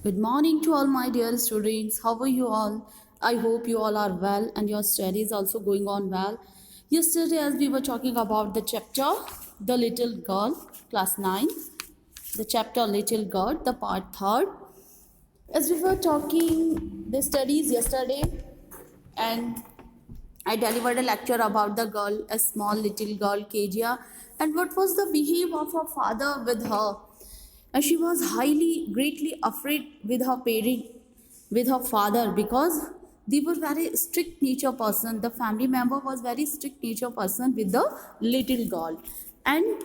Good morning to all my dear students. How are you all? I hope you all are well and your study is also going on well. Yesterday, as we were talking about the chapter The Little Girl, class 9, the chapter Little Girl, the part 3rd. As we were talking the studies yesterday, and I delivered a lecture about the girl, a small little girl, Kejia, and what was the behavior of her father with her. And she was greatly afraid with her parent, with her father, because they were very strict nature person. The family member was very strict nature person with the little girl, and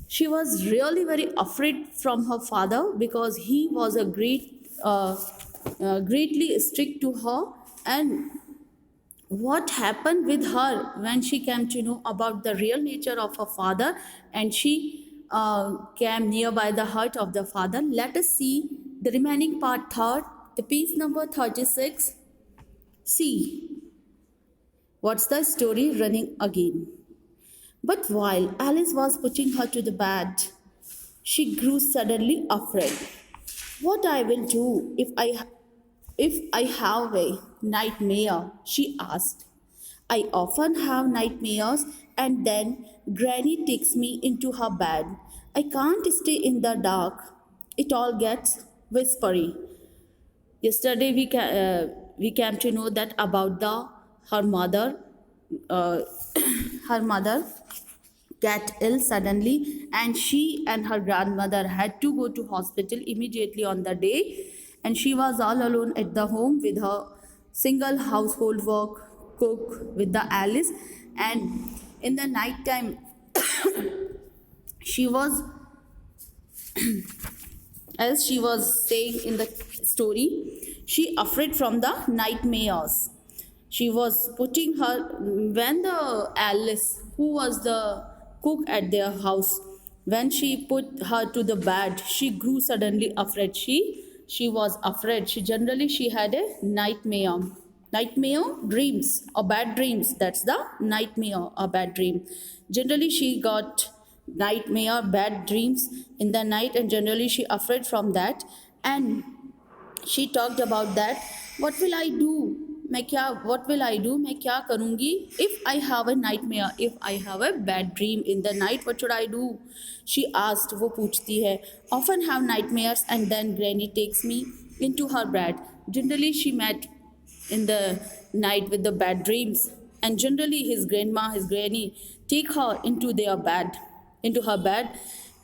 she was really very afraid from her father because he was a greatly strict to her. And what happened with her when she came to know about the real nature of her father, and she came nearby the hut of the father. Let us see the remaining part third, the piece number 36. See what's the story running again. But while Alice was putting her to the bed, she grew suddenly afraid. What I will do if I have a nightmare? She asked. I often have nightmares, and then Granny takes me into her bed. I can't stay in the dark. It all gets whispery. Yesterday we came to know that about the her mother, uh, her mother get ill suddenly, and she and her grandmother had to go to hospital immediately on the day, and she was all alone at the home with her single household work, cook with the Alice. And in the night time, she was, as she was saying in the story, she afraid from the nightmares. She was putting her, when the Alice, who was the cook at their house, when she put her to the bed, she grew suddenly afraid. She was afraid. She had a nightmare dreams or bad dreams. That's the nightmare or bad dream. Generally she got nightmare bad dreams in the night, and generally she afraid from that. And she talked about that. What will I do? मैं क्या what will I do? मैं क्या करूँगी? If I have a nightmare, if I have a bad dream in the night, what should I do? She asked. वो पूछती है. Often have nightmares, and then Granny takes me into her bed. Generally she met in the night with the bad dreams, and generally his grandma, his granny, take her into her bed,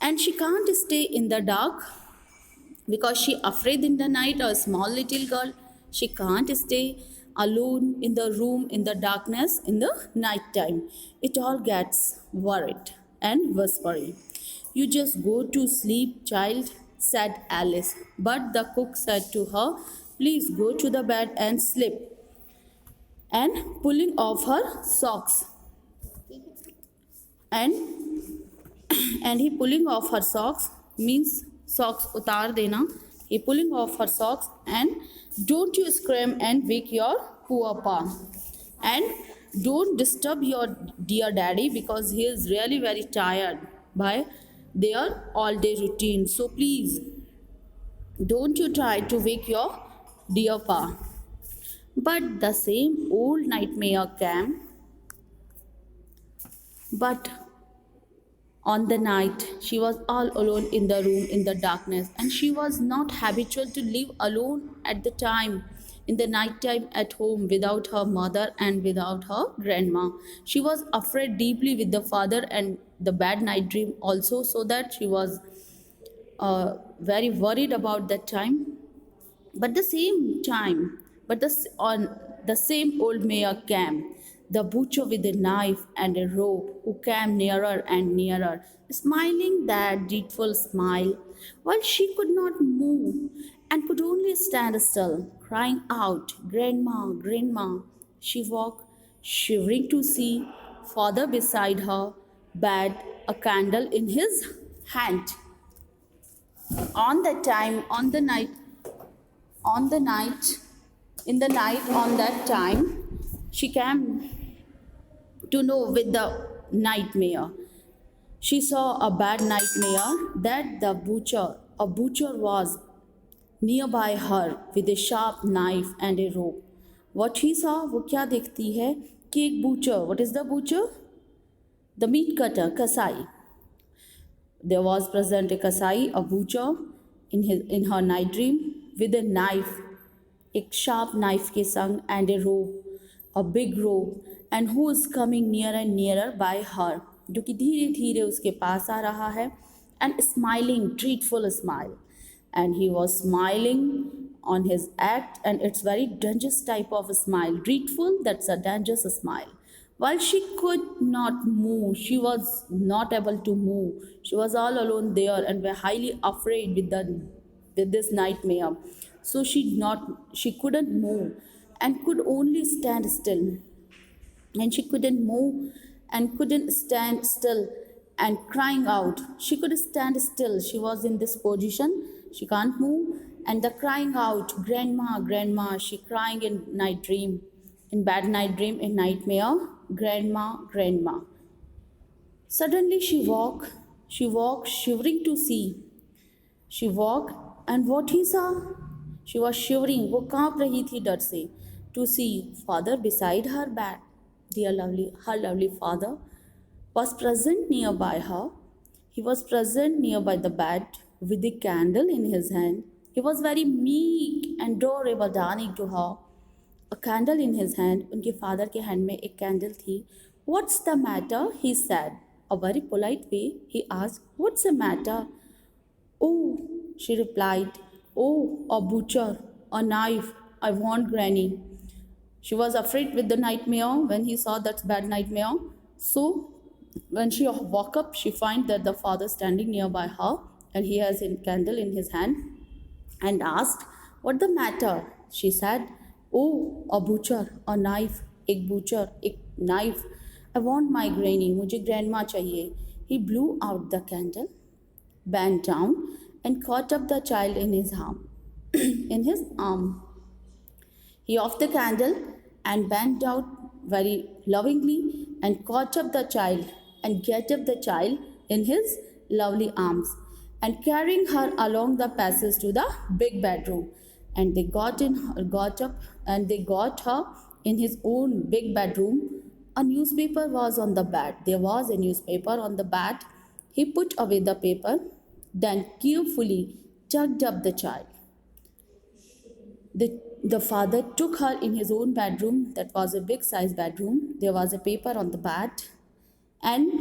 and she can't stay in the dark because she afraid in the night. A small little girl, she can't stay alone in the room in the darkness in the night time. It all gets worried and whispering. You just go to sleep, child, said Alice. But the cook said to her, please go to the bed and sleep. And pulling off her socks, and he pulling off her socks means socks utar dena. He pulling off her socks, and don't you scream and wake your poor pa, and don't disturb your dear daddy because he is really very tired by their all day routine. So please don't you try to wake your dear pa. But the same old nightmare came. But on the night, she was all alone in the room in the darkness, and she was not habitual to live alone at the time. In the night time at home without her mother and without her grandma. She was afraid deeply with the father and the bad night dream also, so that she was very worried about that time. But the same time, but on the same old mayor came, the butcher with a knife and a rope, who came nearer and nearer, smiling that dreadful smile, while she could not move and could only stand still, crying out, Grandma, Grandma. She walked, shivering to see father beside her bed, a candle in his hand. On the time, on the night, in the night on that time, she came to know with the nightmare. She saw a bad nightmare that a butcher was nearby her with a sharp knife and a rope. What he saw, वो क्या देखती है कि एक butcher, what is the butcher? The meat cutter, kasai. There was present a kasai, a butcher, in her night dream with a knife, एक sharp knife के संग and a rope, a big rope, and who is coming nearer and nearer by her, जो कि धीरे धीरे उसके पास आ रहा है, and smiling, dreadful smile, and he was smiling on his act, and it's very dangerous type of a smile, dreadful, that's a dangerous smile. While she could not move, she was not able to move. She was all alone there and were highly afraid with this nightmare. So she couldn't move and could only stand still. And she couldn't move and couldn't stand still and crying out. She could stand still. She was in this position. She can't move. And the crying out, Grandma, Grandma, she crying in night dream, in bad night dream, in nightmare, Grandma, Grandma. Suddenly she walked, shivering to see. She walked, and what he saw? She was shivering, वो काँप रही थी डर से, to see father beside her bed. Her lovely father was present nearby her. He was present nearby the bed with the candle in his hand. He was very meek and adorable, darling to her. A candle in his hand. उनके father के hand में एक candle थी. What's the matter? He said. A very polite way, he asked, What's the matter? Oh, she replied, Oh, a butcher, a knife. I want Granny. She was afraid with the nightmare when he saw that bad nightmare. So when she woke up, she found that the father standing nearby her and he has a candle in his hand and asked, What the matter? She said, Oh, a butcher, a knife, एक butcher, एक knife. I want my granny, मुझे grandma चाहिए. He blew out the candle, bent down, and caught up the child in his arm. in his arm. He off the candle and bent down very lovingly and caught up the child and get up the child in his lovely arms and carrying her along the passage to the big bedroom. And they got up and they got her in his own big bedroom. A newspaper was on the bed. There was a newspaper on the bed. He put away the paper, then carefully tucked up the child. The father took her in his own bedroom, that was a big size bedroom. There was a paper on the bed, and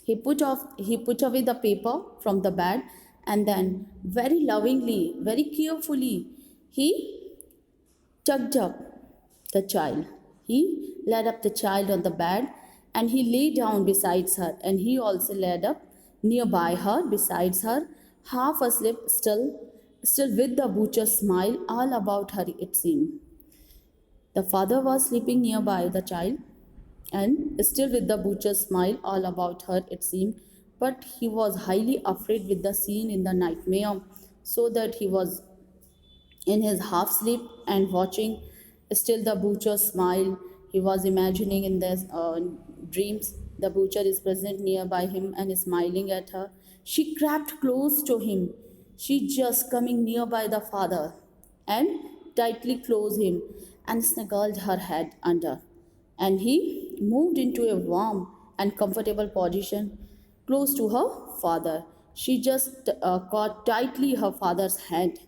he put away the paper from the bed, and then very lovingly, very carefully, he tucked up the child. He laid up the child on the bed, and he lay down beside her, and he also laid up nearby her, besides her, half asleep, still with the butcher's smile all about her, it seemed. The father was sleeping nearby the child, and still with the butcher's smile all about her, it seemed. But he was highly afraid with the scene in the nightmare, so that he was in his half sleep and watching still the butcher's smile. He was imagining in his dreams the butcher is present nearby him and is smiling at her. She crept close to him. She just coming nearby the father and tightly closed him and snuggled her head under. And he moved into a warm and comfortable position close to her father. She just caught tightly her father's hand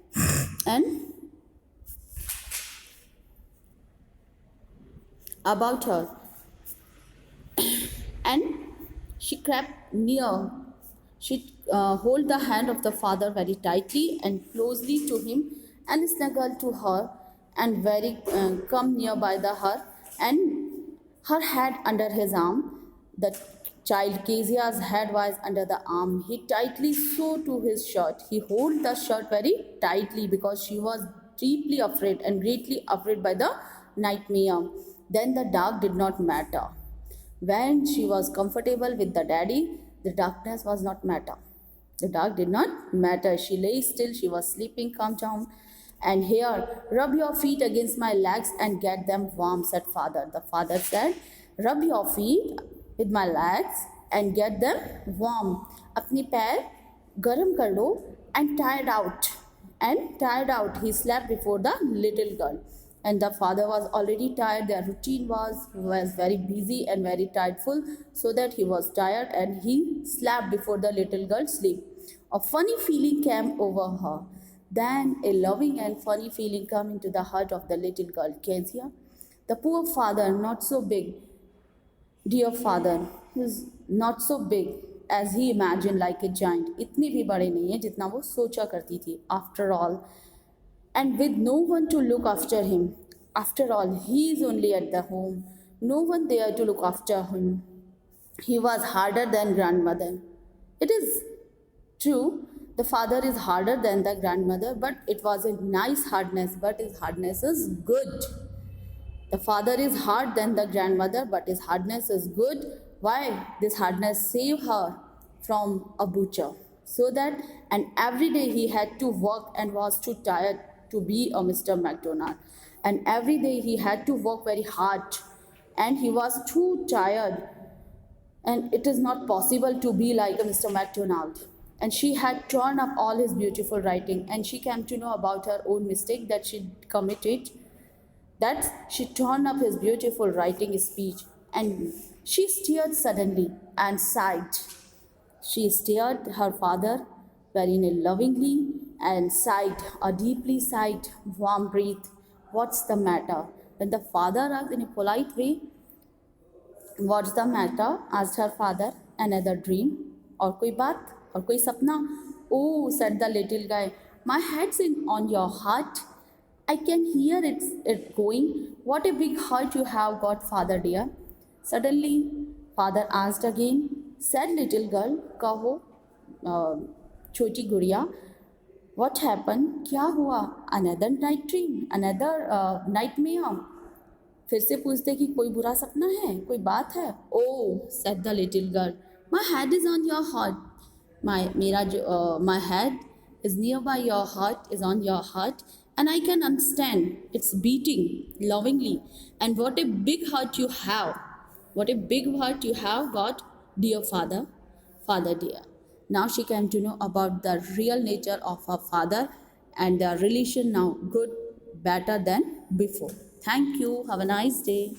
and about her, and she crept near. She hold the hand of the father very tightly and closely to him and snuggled to her and very come nearby the her and her head under his arm. The child Kezia's head was under the arm. He tightly sewed to his shirt. He held the shirt very tightly because she was deeply afraid and greatly afraid by the nightmare. Then the dark did not matter. When she was comfortable with the daddy, the darkness was not matter. The dark did not matter. She lay still. She was sleeping. Calm down. And here, rub your feet against my legs and get them warm, said father. The father said, rub your feet with my legs and get them warm. अपने पैर गर्म कर लो and tired out and tired out, he slept before the little girl. And the father was already tired. Their routine was very busy and very tiredful, so that he was tired and he slept before the little girl sleep. A funny feeling came over her. Then a loving and funny feeling came into the heart of the little girl, Kezia. The poor father, not so big, dear father, is not so big as he imagined, like a giant. इतने भी बड़े नहीं है जितना वो सोचा करती थी. After all, and with no one to look after him. After all, he is only at the home. No one there to look after him. He was harder than grandmother. It is true, the father is harder than the grandmother, but it was a nice hardness, but his hardness is good. The father is hard than the grandmother, but his hardness is good. Why? This hardness saved her from a butcher. So that, and every day he had to work and was too tired to be a Mr. McDonald. And every day he had to work very hard and he was too tired. And it is not possible to be like a Mr. McDonald. And she had torn up all his beautiful writing, and she came to know about her own mistake that she committed, that she torn up his beautiful writing speech, and she stared suddenly and sighed. She stared her father very lovingly and sighed, a deeply sighed, warm breath. What's the matter? When the father asked in a polite way, what's the matter? Asked her father. Another dream? और कोई बात? और कोई सपना? Oh, said the little guy, my head's on your heart. I can hear it going. What a big heart you have got, father dear. Suddenly, father asked again. Said little girl, कहो छोटी गुड़िया, what happened? क्या हुआ? Another night dream, another nightmare. फिर से पूछते कि कोई बुरा सपना है, कोई बात है? Oh, said the little girl, my head is on your heart. My head is nearby your heart, is on your heart, and I can understand it's beating lovingly. And what a big heart you have! What a big heart you have got, dear father, father dear. Now she came to know about the real nature of her father and their relation now good, better than before. Thank you. Have a nice day.